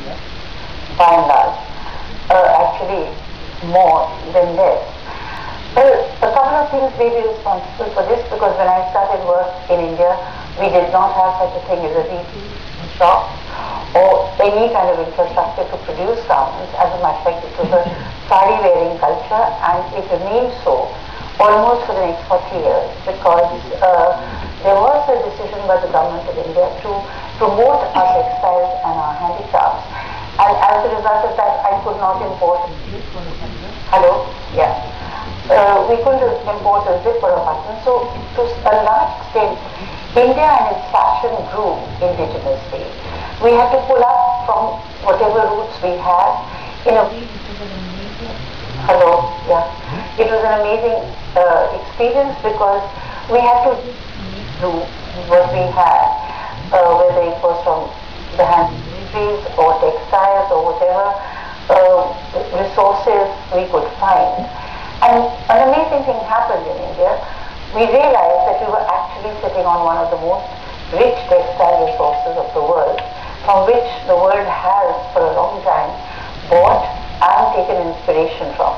India, by and large. Actually, more than less. Well, a couple of things may be responsible for this, because when I started work in India, we did not have such a thing as a retail shop or any kind of infrastructure to produce garments. As a matter of fact, it was a sari wearing culture, and it remained so almost for the next 40 years, because there was a decision by the government of India to promote our textiles and our handicrafts, and as a result of that, I could not import. Hello? Yeah. We couldn't import a zip or a button. So, to a large extent, India and its fashion grew indigenously. We had to pull up from whatever roots we had in a way. Hello? Yeah. It was an amazing experience, because we had to do what we had, whether it was from the handicrafts or textiles or whatever resources we could find. And an amazing thing happened in India. We realized that we were actually sitting on one of the most rich textile resources of the world, from which the world has for a long time bought and taken inspiration from.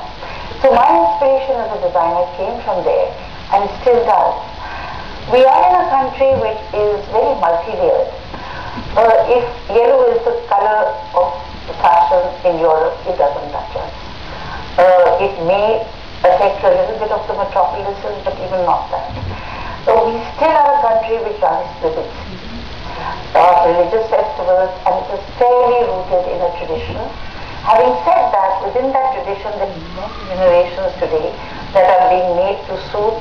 So my inspiration as a designer came from there, and still does. We are in a country which is very multi-layered. If yellow is the color of the fashion in Europe, it doesn't touch us. It may affect a little bit of the metropolises, but even not that. So we still are a country which runs with its religious festivals, and it is fairly rooted in a tradition. Having said that, within that tradition, there are generations today that are being made to suit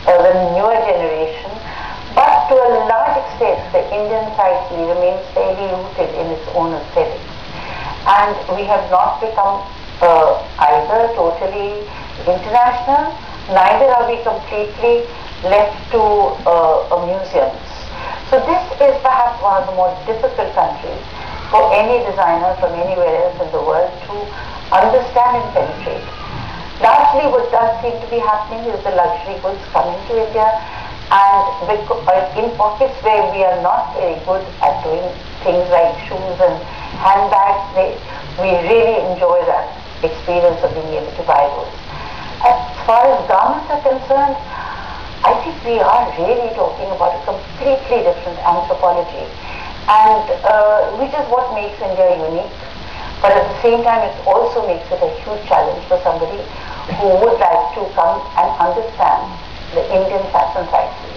the newer generation, but to a large extent, the Indian psyche remains fairly rooted in its own aesthetics. And we have not become either totally international, neither are we completely left to museums. So this is perhaps one of the more difficult countries for any designer from anywhere else in the world to understand and penetrate. Largely what does seem to be happening is the luxury goods coming to India, and in pockets where we are not very good at doing things like shoes and handbags, we really enjoy that experience of being able to buy those. As far as garments are concerned, I think we are really talking about a completely different anthropology, and which is what makes India unique. But at the same time, it also makes it a huge challenge for somebody who would like to come and understand the Indian fashion psyche.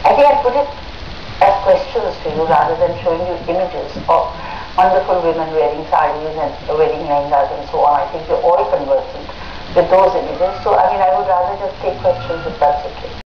I think I put it as questions to you rather than showing you images of wonderful women wearing saris and wearing lehengas and so on. I think you're all conversant with those images. So, I mean, I would rather just take questions if that's